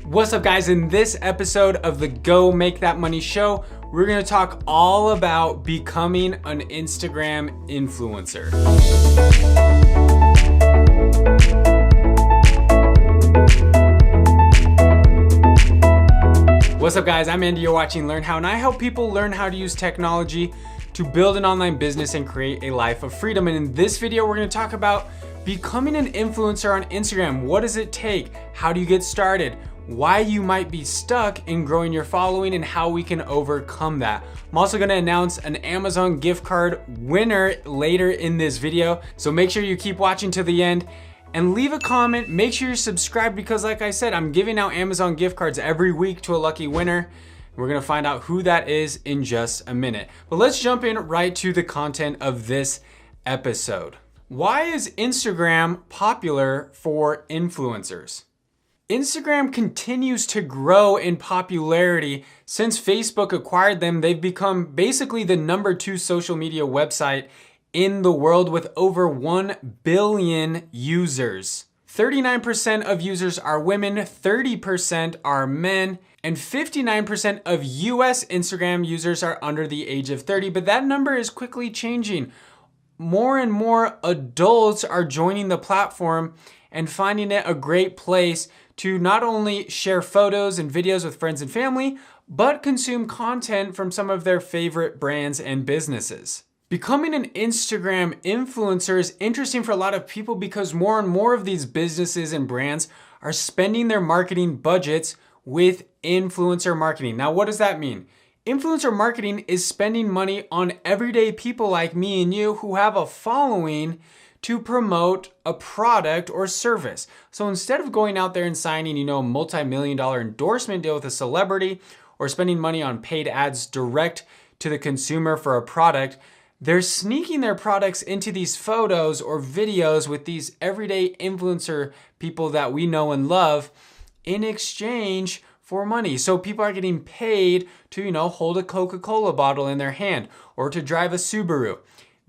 What's up, guys? In this episode of the Go Make That Money show, we're going to talk all about becoming an Instagram influencer. What's up, guys? I'm Andy. You're watching Learn How, and I help people learn how to use technology to build an online business and create a life of freedom. And in this video, we're going to talk about becoming an influencer on Instagram. What does it take? How do you get started? Why you might be stuck in growing your following and how we can overcome that. I'm also going to announce an Amazon gift card winner later in this video. So make sure you keep watching to the end and leave a comment. Make sure you're subscribed because, like I said, I'm giving out Amazon gift cards every week to a lucky winner. We're going to find out who that is in just a minute. But let's jump in right to the content of this episode. Why is Instagram popular for influencers? Instagram continues to grow in popularity. Since Facebook acquired them, they've become basically the #2 social media website in the world with over 1 billion users. 39% of users are women, 30% are men, and 59% of US Instagram users are under the age of 30. But that number is quickly changing. More and more adults are joining the platform and finding it a great place to not only share photos and videos with friends and family, but consume content from some of their favorite brands and businesses. Becoming an Instagram influencer is interesting for a lot of people because more and more of these businesses and brands are spending their marketing budgets with influencer marketing. Now, what does that mean? Influencer marketing is spending money on everyday people like me and you who have a following to promote a product or service. So instead of going out there and signing, a multi-million-dollar endorsement deal with a celebrity or spending money on paid ads direct to the consumer for a product, they're sneaking their products into these photos or videos with these everyday influencer people that we know and love in exchange for money. So people are getting paid to, hold a Coca-Cola bottle in their hand or to drive a Subaru.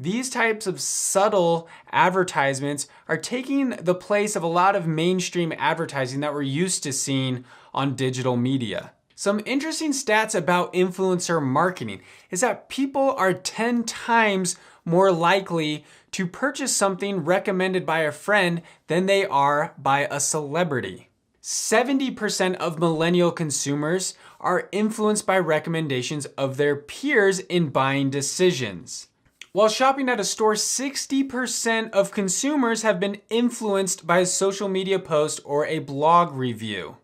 These types of subtle advertisements are taking the place of a lot of mainstream advertising that we're used to seeing on digital media. Some interesting stats about influencer marketing is that people are 10 times more likely to purchase something recommended by a friend than they are by a celebrity. 70% of millennial consumers are influenced by recommendations of their peers in buying decisions. While shopping at a store, 60% of consumers have been influenced by a social media post or a blog review.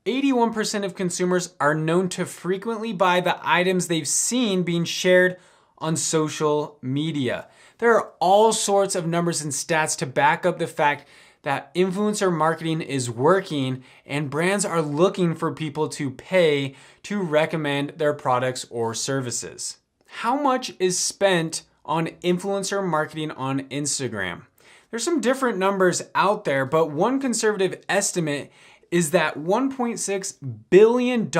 81% of consumers are known to frequently buy the items they've seen being shared on social media. There are all sorts of numbers and stats to back up the fact that influencer marketing is working and brands are looking for people to pay to recommend their products or services. How much is spent on influencer marketing on Instagram? There's some different numbers out there, but one conservative estimate is that $1.6 billion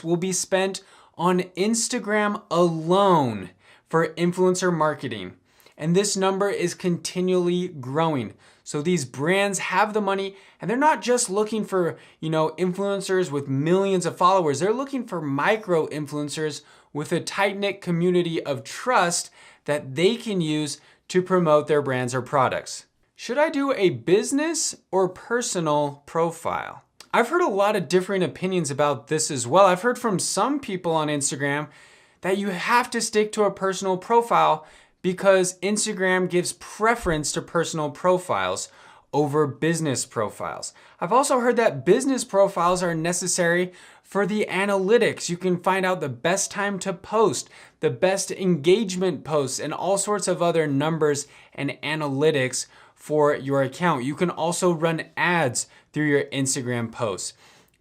will be spent on Instagram alone for influencer marketing. And this number is continually growing. So these brands have the money and they're not just looking for, influencers with millions of followers. They're looking for micro influencers with a tight-knit community of trust that they can use to promote their brands or products. Should I do a business or personal profile? I've heard a lot of different opinions about this as well. I've heard from some people on Instagram that you have to stick to a personal profile because Instagram gives preference to personal profiles over business profiles. I've also heard that business profiles are necessary for the analytics. You can find out the best time to post, the best engagement posts, and all sorts of other numbers and analytics for your account. You can also run ads through your Instagram posts.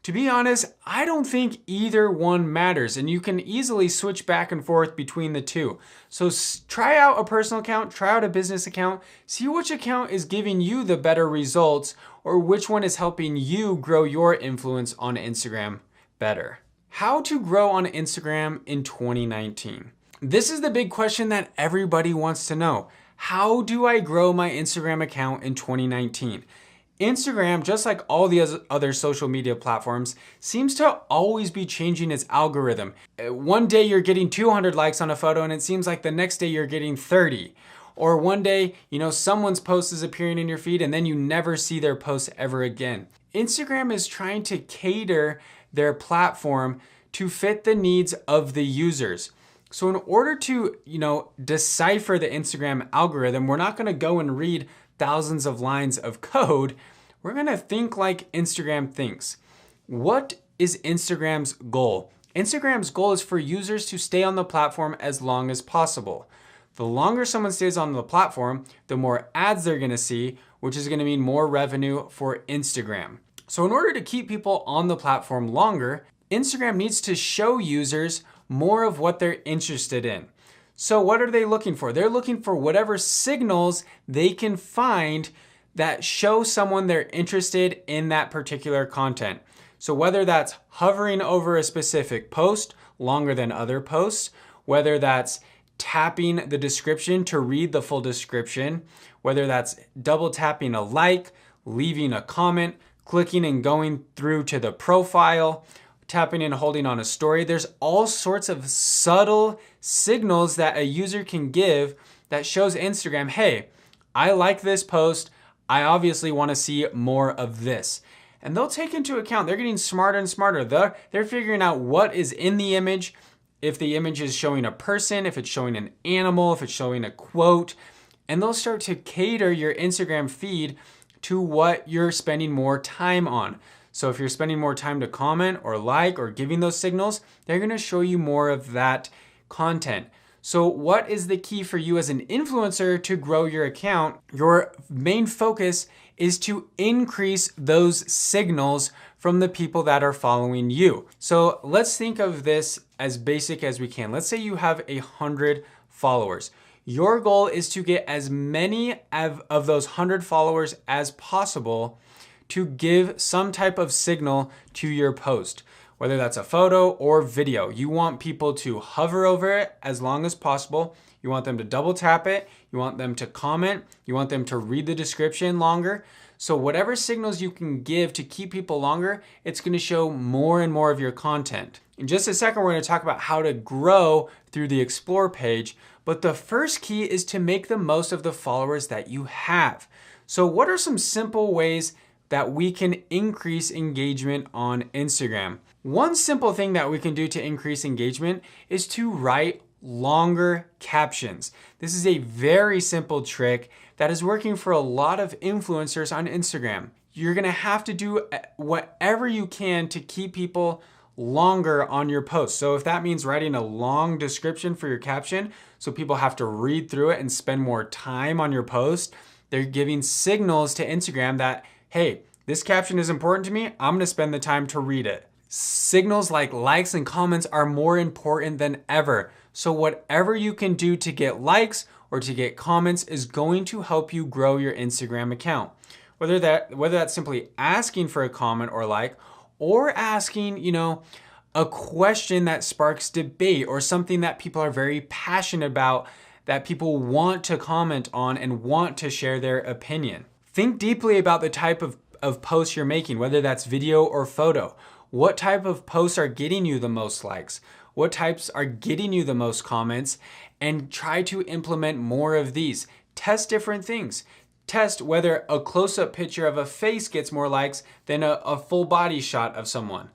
To be honest, I don't think either one matters, and you can easily switch back and forth between the two. So try out a personal account, try out a business account, see which account is giving you the better results or which one is helping you grow your influence on Instagram better. How to grow on Instagram in 2019. This is the big question that everybody wants to know. How do I grow my Instagram account in 2019? Instagram, just like all the other social media platforms, seems to always be changing its algorithm. One day you're getting 200 likes on a photo and it seems like the next day you're getting 30. Or one day, someone's post is appearing in your feed and then you never see their post ever again. Instagram is trying to cater their platform to fit the needs of the users. So in order to, decipher the Instagram algorithm, we're not gonna go and read thousands of lines of code. We're gonna think like Instagram thinks. What is Instagram's goal? Instagram's goal is for users to stay on the platform as long as possible. The longer someone stays on the platform, the more ads they're gonna see, which is gonna mean more revenue for Instagram. So in order to keep people on the platform longer, Instagram needs to show users more of what they're interested in. So what are they looking for? They're looking for whatever signals they can find that show someone they're interested in that particular content. So whether that's hovering over a specific post longer than other posts, whether that's tapping the description to read the full description, whether that's double tapping a like, leaving a comment, clicking and going through to the profile, tapping and holding on a story. There's all sorts of subtle signals that a user can give that shows Instagram, hey, I like this post. I obviously want to see more of this. And they'll take into account, they're getting smarter and smarter. They're figuring out what is in the image, if the image is showing a person, if it's showing an animal, if it's showing a quote, and they'll start to cater your Instagram feed to what you're spending more time on. So if you're spending more time to comment or like or giving those signals, they're gonna show you more of that content. So what is the key for you as an influencer to grow your account? Your main focus is to increase those signals from the people that are following you. So let's think of this as basic as we can. Let's say you have 100 followers. Your goal is to get as many of those 100 followers as possible to give some type of signal to your post, whether that's a photo or video. You want people to hover over it as long as possible. You want them to double tap it. You want them to comment. You want them to read the description longer. So whatever signals you can give to keep people longer, it's gonna show more and more of your content. In just a second, we're gonna talk about how to grow through the Explore page, but the first key is to make the most of the followers that you have. So what are some simple ways that we can increase engagement on Instagram? One simple thing that we can do to increase engagement is to write longer captions. This is a very simple trick that is working for a lot of influencers on Instagram. You're gonna have to do whatever you can to keep people longer on your post. So if that means writing a long description for your caption, so people have to read through it and spend more time on your post, they're giving signals to Instagram that, hey, this caption is important to me, I'm gonna spend the time to read it. Signals like likes and comments are more important than ever. So whatever you can do to get likes or to get comments is going to help you grow your Instagram account. Whether that's simply asking for a comment or like, or asking, a question that sparks debate or something that people are very passionate about, that people want to comment on and want to share their opinion. Think deeply about the type of posts you're making, whether that's video or photo. What type of posts are getting you the most likes? What types are getting you the most comments? And try to implement more of these. Test different things. Test whether a close-up picture of a face gets more likes than a full body shot of someone.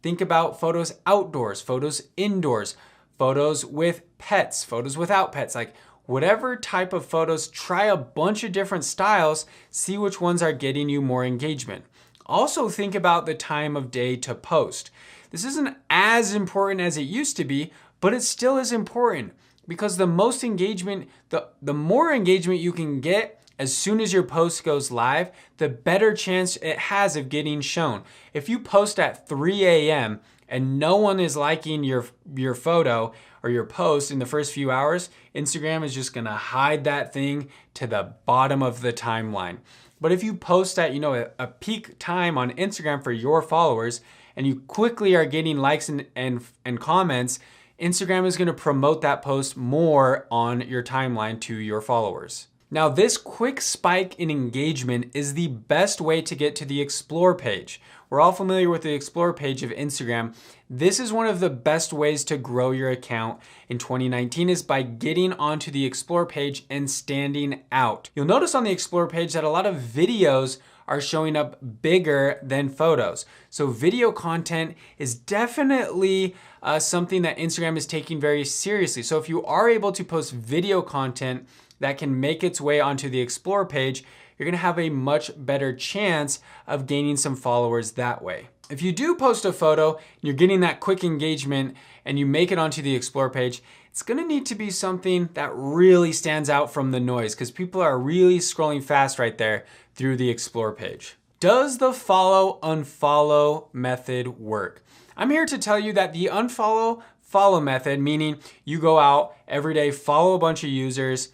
Think about photos outdoors, photos indoors, photos with pets, photos without pets. Like whatever type of photos, try a bunch of different styles, see which ones are getting you more engagement. Also think about the time of day to post. This isn't as important as it used to be, but it still is important because the most engagement, the more engagement you can get as soon as your post goes live, the better chance it has of getting shown. If you post at 3 a.m. and no one is liking your photo or your post in the first few hours, Instagram is just gonna hide that thing to the bottom of the timeline. But if you post at a peak time on Instagram for your followers and you quickly are getting likes and comments, Instagram is gonna promote that post more on your timeline to your followers. Now, this quick spike in engagement is the best way to get to the Explore page. We're all familiar with the Explore page of Instagram. This is one of the best ways to grow your account in 2019 is by getting onto the Explore page and standing out. You'll notice on the Explore page that a lot of videos are showing up bigger than photos. So video content is definitely something that Instagram is taking very seriously. So if you are able to post video content that can make its way onto the Explore page, you're gonna have a much better chance of gaining some followers that way. If you do post a photo and you're getting that quick engagement and you make it onto the Explore page, it's gonna need to be something that really stands out from the noise because people are really scrolling fast right there through the Explore page. Does the follow-unfollow method work? I'm here to tell you that the unfollow-follow method, meaning you go out every day, follow a bunch of users,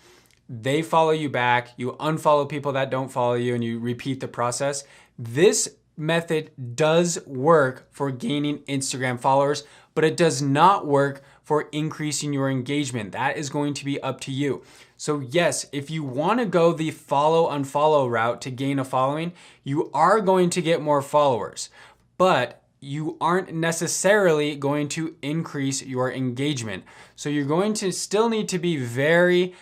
they follow you back, you unfollow people that don't follow you, and you repeat the process. This method does work for gaining Instagram followers, but it does not work for increasing your engagement. That is going to be up to you. So yes, if you want to go the follow-unfollow route to gain a following, you are going to get more followers, but you aren't necessarily going to increase your engagement. So you're going to still need to be very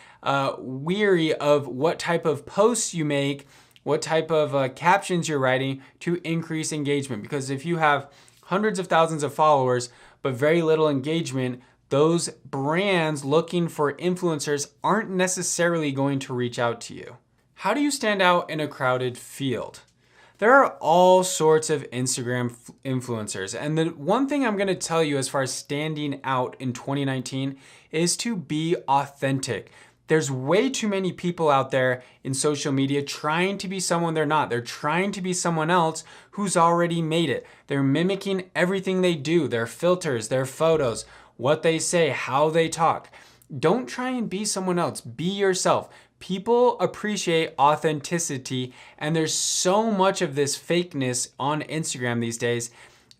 weary of what type of posts you make, what type of captions you're writing to increase engagement. Because if you have hundreds of thousands of followers, but very little engagement, those brands looking for influencers aren't necessarily going to reach out to you. How do you stand out in a crowded field? There are all sorts of Instagram influencers. And the one thing I'm gonna tell you as far as standing out in 2019 is to be authentic. There's way too many people out there in social media trying to be someone they're not. They're trying to be someone else who's already made it. They're mimicking everything they do, their filters, their photos, what they say, how they talk. Don't try and be someone else. Be yourself. People appreciate authenticity, and there's so much of this fakeness on Instagram these days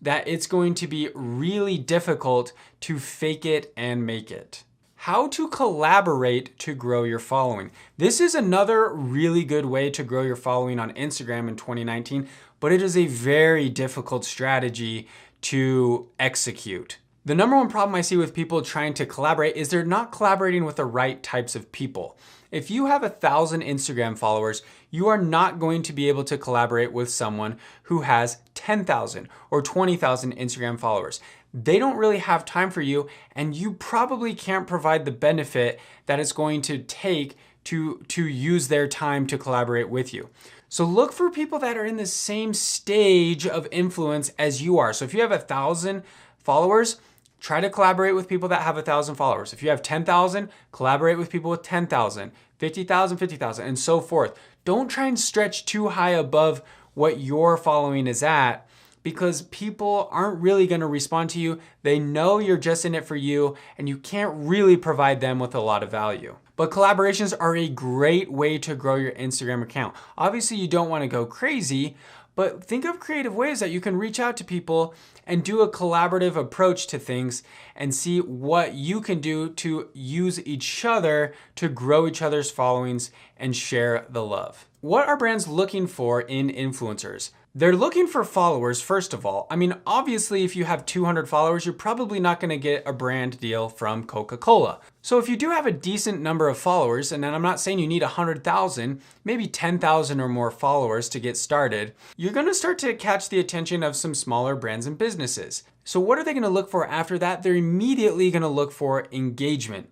that it's going to be really difficult to fake it and make it. How to collaborate to grow your following. This is another really good way to grow your following on Instagram in 2019, but it is a very difficult strategy to execute. The number one problem I see with people trying to collaborate is they're not collaborating with the right types of people. If you have 1,000 Instagram followers, you are not going to be able to collaborate with someone who has 10,000 or 20,000 Instagram followers. They don't really have time for you, and you probably can't provide the benefit that it's going to take to use their time to collaborate with you. So look for people that are in the same stage of influence as you are. So if you have 1,000 followers, try to collaborate with people that have 1,000 followers. If you have 10,000, collaborate with people with 10,000, 50,000, 50,000, and so forth. Don't try and stretch too high above what your following is at, because people aren't really gonna respond to you. They know you're just in it for you, and you can't really provide them with a lot of value. But collaborations are a great way to grow your Instagram account. Obviously, you don't wanna go crazy, but think of creative ways that you can reach out to people and do a collaborative approach to things and see what you can do to use each other to grow each other's followings and share the love. What are brands looking for in influencers? They're looking for followers, first of all. I mean, obviously, if you have 200 followers, you're probably not gonna get a brand deal from Coca-Cola. So if you do have a decent number of followers, and then I'm not saying you need 100,000, maybe 10,000 or more followers to get started, you're gonna start to catch the attention of some smaller brands and businesses. So what are they gonna look for after that? They're immediately gonna look for engagement.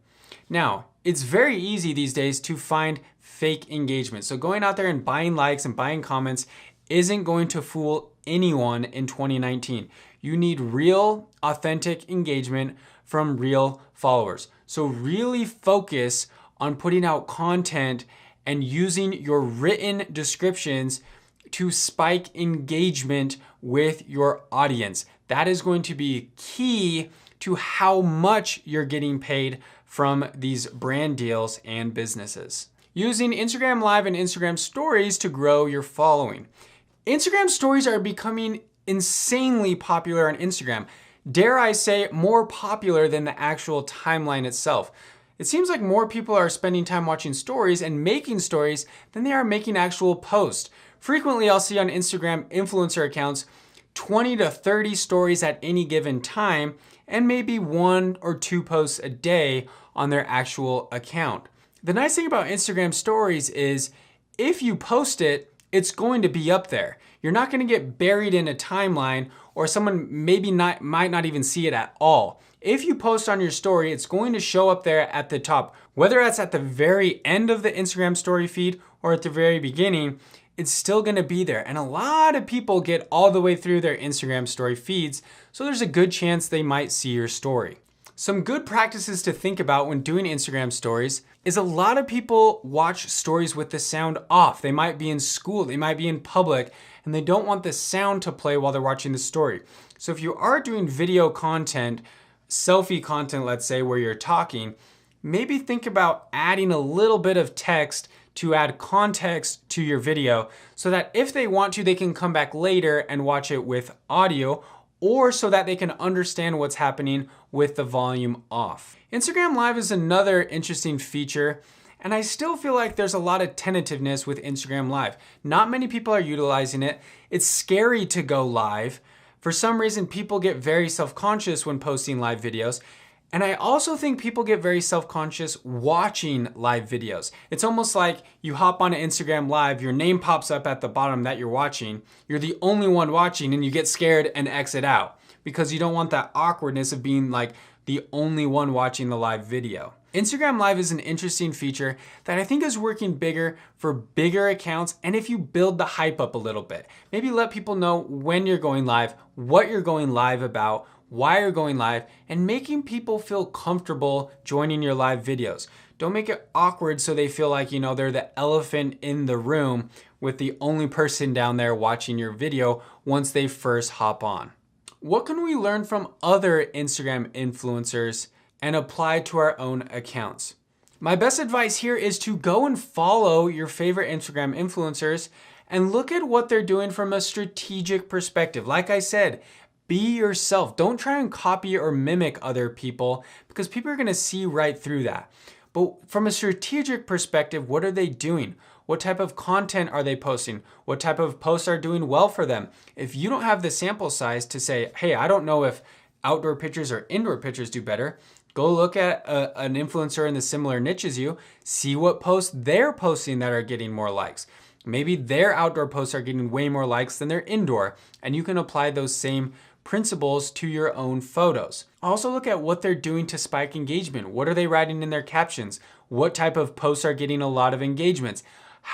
Now, it's very easy these days to find fake engagement. So going out there and buying likes and buying comments isn't going to fool anyone in 2019. You need real, authentic engagement from real followers. So really focus on putting out content and using your written descriptions to spike engagement with your audience. That is going to be key to how much you're getting paid from these brand deals and businesses. Using Instagram Live and Instagram Stories to grow your following. Instagram Stories are becoming insanely popular on Instagram. Dare I say, more popular than the actual timeline itself. It seems like more people are spending time watching stories and making stories than they are making actual posts. Frequently, I'll see on Instagram influencer accounts 20 to 30 stories at any given time and maybe 1 or 2 posts a day on their actual account. The nice thing about Instagram stories is if you post it, it's going to be up there. You're not going to get buried in a timeline, or someone might not even see it at all. If you post on your story, it's going to show up there at the top. Whether that's at the very end of the Instagram story feed or at the very beginning, it's still gonna be there. And a lot of people get all the way through their Instagram story feeds, so there's a good chance they might see your story. Some good practices to think about when doing Instagram stories is a lot of people watch stories with the sound off. They might be in school, they might be in public, and they don't want the sound to play while they're watching the story. So if you are doing video content, selfie content, let's say, where you're talking, maybe think about adding a little bit of text to add context to your video so that if they want to, they can come back later and watch it with audio, or so that they can understand what's happening with the volume off. Instagram Live is another interesting feature, and I still feel like there's a lot of tentativeness with Instagram Live. Not many people are utilizing it. It's scary to go live. For some reason, people get very self-conscious when posting live videos. And I also think people get very self-conscious watching live videos. It's almost like you hop on an Instagram Live, your name pops up at the bottom that you're watching, you're the only one watching, and you get scared and exit out because you don't want that awkwardness of being like the only one watching the live video. Instagram Live is an interesting feature that I think is working bigger for bigger accounts, and if you build the hype up a little bit. Maybe let people know when you're going live, what you're going live about, why you're going live, and making people feel comfortable joining your live videos. Don't make it awkward so they feel like, they're the elephant in the room with the only person down there watching your video once they first hop on. What can we learn from other Instagram influencers and apply to our own accounts? My best advice here is to go and follow your favorite Instagram influencers and look at what they're doing from a strategic perspective. Like I said, be yourself. Don't try and copy or mimic other people because people are gonna see right through that. But from a strategic perspective, what are they doing? What type of content are they posting? What type of posts are doing well for them? If you don't have the sample size to say, hey, I don't know if outdoor pictures or indoor pictures do better, go look at an influencer in the similar niche as you, see what posts they're posting that are getting more likes. Maybe their outdoor posts are getting way more likes than their indoor, and you can apply those same principles to your own photos. Also look at what they're doing to spike engagement. What are they writing in their captions? What type of posts are getting a lot of engagements?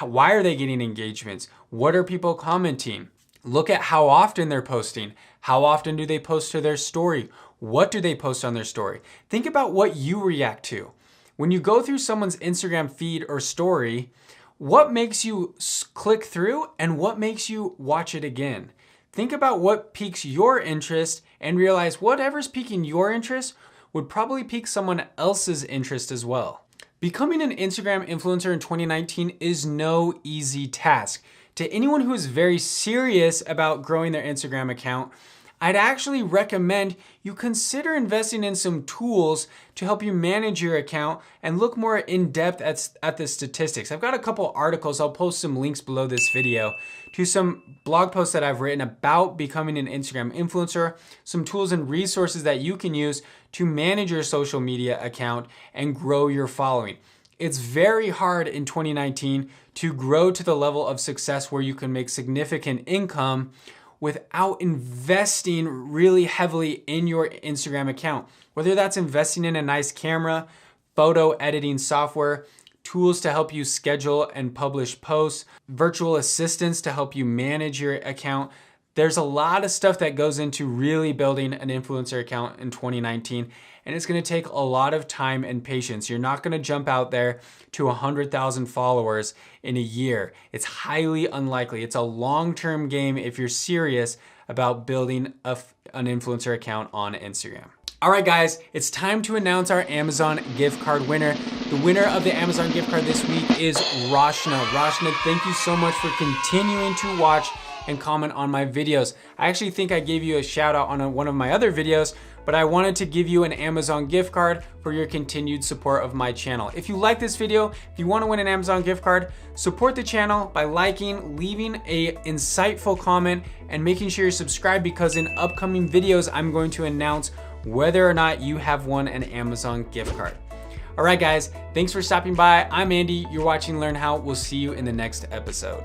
Why are they getting engagements? What are people commenting? Look at how often they're posting. How often do they post to their story? What do they post on their story? Think about what you react to. When you go through someone's Instagram feed or story, what makes you click through and what makes you watch it again? Think about what piques your interest and realize whatever's piquing your interest would probably pique someone else's interest as well. Becoming an Instagram influencer in 2019 is no easy task. To anyone who is very serious about growing their Instagram account, I'd actually recommend you consider investing in some tools to help you manage your account and look more in depth at the statistics. I've got a couple articles, I'll post some links below this video, to some blog posts that I've written about becoming an Instagram influencer, some tools and resources that you can use to manage your social media account and grow your following. It's very hard in 2019 to grow to the level of success where you can make significant income without investing really heavily in your Instagram account. Whether that's investing in a nice camera, photo editing software, tools to help you schedule and publish posts, virtual assistants to help you manage your account. There's a lot of stuff that goes into really building an influencer account in 2019, and it's gonna take a lot of time and patience. You're not gonna jump out there to 100,000 followers in a year. It's highly unlikely. It's a long-term game if you're serious about building an influencer account on Instagram. All right, guys, it's time to announce our Amazon gift card winner. The winner of the Amazon gift card this week is Rashna. Rashna, thank you so much for continuing to watch and comment on my videos. I actually think I gave you a shout out on one of my other videos, but I wanted to give you an Amazon gift card for your continued support of my channel. If you like this video, if you want to win an Amazon gift card, support the channel by liking, leaving a insightful comment, and making sure you're subscribed, because in upcoming videos, I'm going to announce whether or not you have won an Amazon gift card. All right, guys, thanks for stopping by. I'm Andy. You're watching Learn How. We'll see you in the next episode.